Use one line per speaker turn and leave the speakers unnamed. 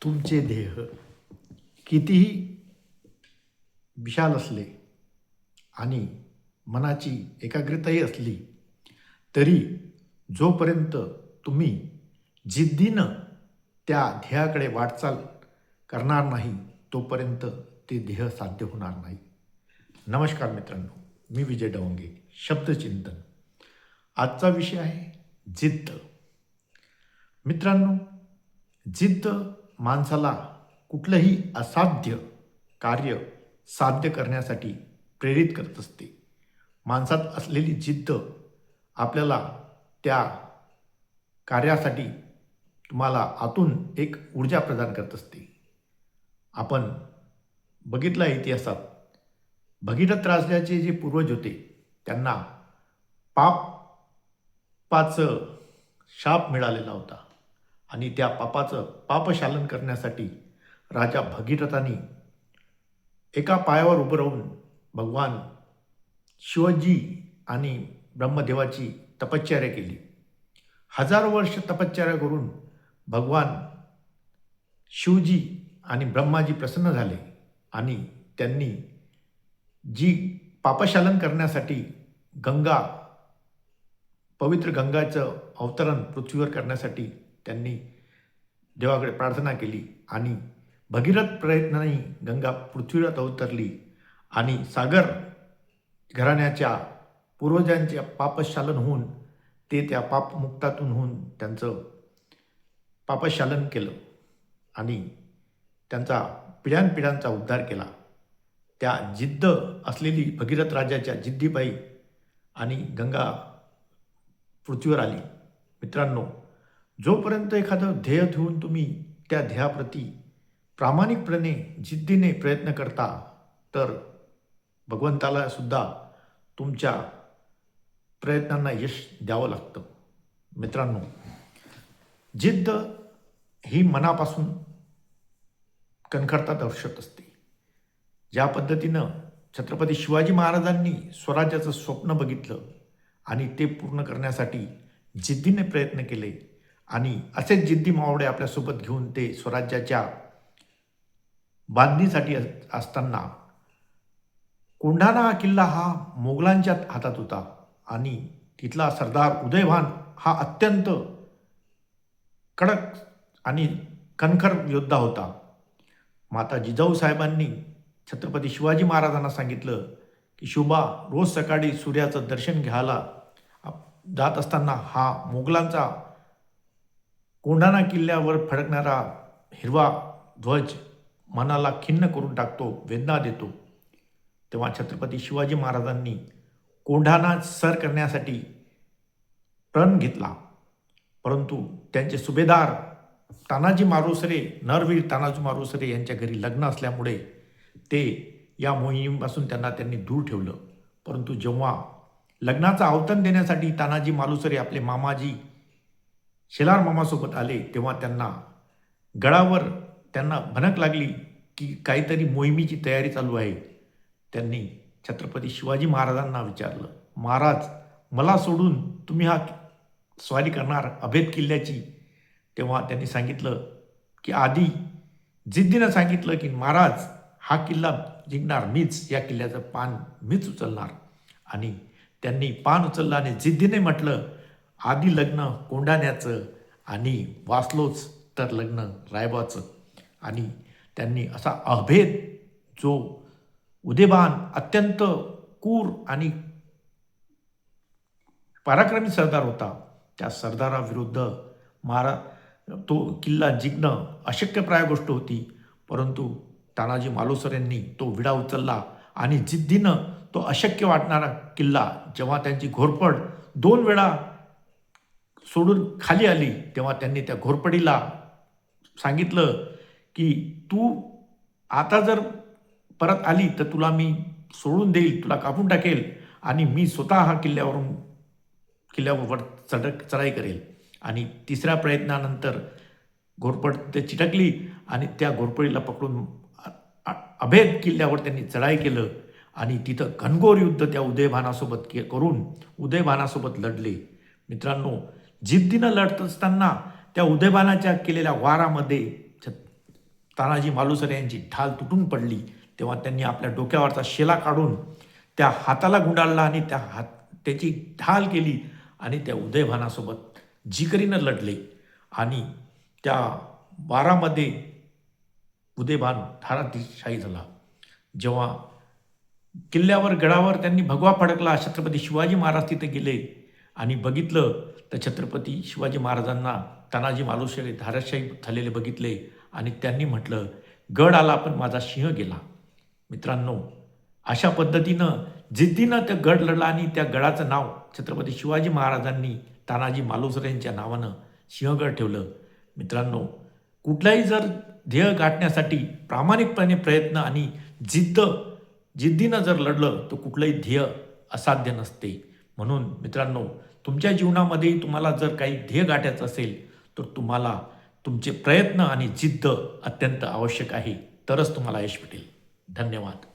तुमचे देह कितीही विशाल असले आणि मनाची एकाग्रताही असली तरी जोपर्यंत तुम्ही जिद्दीनं त्या ध्येयाकडे वाटचाल करणार नाही तोपर्यंत ते ध्येय साध्य होणार नाही. नमस्कार मित्रांनो, मी विजय डवंगे. शब्दचिंतन. आजचा विषय आहे जिद्द. मित्रांनो, जिद्द माणसाला कुठलंही असाध्य कार्य साध्य करण्यासाठी प्रेरित करत असते. माणसात असलेली जिद्द आपल्याला त्या कार्यासाठी तुम्हाला आतून एक ऊर्जा प्रदान करत असते. आपण बघितलं इतिहासात भगीरथ राजाचे जे पूर्वज होते त्यांना पापाचं शाप मिळालेला होता आणि त्या पापाचं पापशालन करण्यासाठी राजा भगीरथाने एका पायावर उभं राहून भगवान शिवजी आणि ब्रह्मदेवाची तपश्चर्या केली. हजारो वर्ष तपश्चर्या करून भगवान शिवजी आणि ब्रह्माजी प्रसन्न झाले आणि त्यांनी जी पापशालन करण्यासाठी गंगा, पवित्र गंगाचं अवतरण पृथ्वीवर करण्यासाठी त्यांनी देवाकडे प्रार्थना केली आणि भगीरथ प्रयत्नाने गंगा पृथ्वीवर अवतरली आणि सागर घराण्याच्या पूर्वजांच्या पापशालन होऊन ते त्या पापमुक्तातून होऊन त्यांचं पापशालन केलं आणि त्यांचा पिढ्यानपिढ्यांचा उद्धार केला. त्या जिद्द असलेली भगीरथ राजाच्या जिद्दीपायी आणि गंगा पृथ्वीवर आली. मित्रांनो, जोपर्यंत एखादं ध्येय ठेवून तुम्ही त्या ध्येयाप्रती प्रामाणिकपणे जिद्दीने प्रयत्न करता तर भगवंताला सुद्धा तुमच्या प्रयत्नांना यश द्यावं लागतं. मित्रांनो, जिद्द ही मनापासून कणखरता दर्शवत असते. ज्या पद्धतीनं छत्रपती शिवाजी महाराजांनी स्वराज्याचं स्वप्न बघितलं आणि ते पूर्ण करण्यासाठी जिद्दीने प्रयत्न केले आणि असेच जिद्दी मावळे आपल्यासोबत घेऊन ते स्वराज्याच्या बांधणीसाठी असताना कोंढाणा हा किल्ला हा मोगलांच्या हातात होता आणि तिथला सरदार उदयभान हा अत्यंत कडक आणि कणखर योद्धा होता. माता जिजाऊ साहेबांनी छत्रपती शिवाजी महाराजांना सांगितलं की शिवबा, रोज सकाळी सूर्याचं दर्शन घ्यायला जात असताना हा मोगलांचा कोंढाणा किल्ल्यावर फडकणारा हिरवा ध्वज मनाला खिन्न करून टाकतो, वेदना देतो. तेव्हा छत्रपती शिवाजी महाराजांनी कोंढाणा सर करण्यासाठी प्रण घेतला. परंतु त्यांचे सुभेदार तानाजी मालुसरे, नरवीर तानाजी मालुसरे यांच्या घरी लग्न असल्यामुळे ते या मोहिमेपासून त्यांनी दूर ठेवलं. परंतु जेव्हा लग्नाचं आवर्तन देण्यासाठी तानाजी मालुसरे आपले मामाजी शेलार मामासोबत आले तेव्हा त्यांना गडावर भनक लागली की काहीतरी मोहिमेची तयारी चालू आहे. त्यांनी छत्रपती शिवाजी महाराजांना विचारलं, महाराज, मला सोडून तुम्ही हा स्वारी करणार अभेद किल्ल्याची? तेव्हा त्यांनी सांगितलं की आधी जिद्दीनं सांगितलं की महाराज, हा किल्ला जिंकणार मीच, या किल्ल्याचं पान मीच उचलणार. आणि त्यांनी पान उचललं आणि जिद्दीने म्हटलं, आधी लग्न कोंढाण्याचं आणि वाचलोच तर लग्न रायबाचं. आणि त्यांनी असा अभेद, जो उदयभान अत्यंत क्रूर आणि पराक्रमी सरदार होता, त्या सरदाराविरुद्ध तो किल्ला जिंकणं अशक्यप्राय गोष्ट होती. परंतु तानाजी मालुसरेंनी तो विडा उचलला आणि जिद्दीनं तो अशक्य वाटणारा किल्ला, जेव्हा त्यांची घोरपड 2 वेळा सोडून खाली आली तेव्हा त्यांनी त्या घोरपडीला सांगितलं की तू आता जर परत आली तर तुला मी सोडून देईल, तुला कापून टाकेल आणि मी स्वतः हा किल्ल्यावर चढाई करेल. आणि तिसऱ्या प्रयत्नानंतर घोरपड ते चिटकली आणि त्या घोरपडीला पकडून अभेद किल्ल्यावर त्यांनी चढाई केलं आणि तिथं घनघोर युद्ध त्या उदयभानासोबत करून उदयभानासोबत लढले. मित्रांनो, जिद्दीनं लढत असताना त्या उदयभानाच्या केलेल्या वारामध्ये तानाजी मालुसरे यांची ढाल तुटून पडली तेव्हा त्यांनी आपल्या डोक्यावरचा शेला काढून त्या हाताला गुंडाळला आणि त्याची ढाल केली आणि त्या उदयभानासोबत जिकरीनं लढले आणि त्या वारामध्ये उदयभान ठाराशाही झाला. जेव्हा किल्ल्यावर गडावर त्यांनी भगवा फडकला, छत्रपती शिवाजी महाराज तिथे गेले आणि बघितलं तर छत्रपती शिवाजी महाराजांना तानाजी मालुसरे धाराशाही झालेले बघितले आणि त्यांनी म्हटलं, गड आला पण माझा सिंह गेला. मित्रांनो, अशा पद्धतीनं जिद्दीनं ते गड लढला आणि त्या गडाचं नाव छत्रपती शिवाजी महाराजांनी तानाजी मालुसरे यांच्या नावानं सिंहगड ठेवलं. मित्रांनो, कुठलाही जर ध्येय गाठण्यासाठी प्रामाणिकपणे प्रयत्न आणि जिद्दीनं जर लढलं तर कुठलंही ध्येय असाध्य नसते. म्हणून मित्रांनो, तुमच्या जीवनामध्ये तुम्हाला जर काही ध्येय गाठायचं असेल तर तुम्हाला तुमचे प्रयत्न आणि जिद्द अत्यंत आवश्यक आहे, तरच तुम्हाला यश भेटेल. धन्यवाद.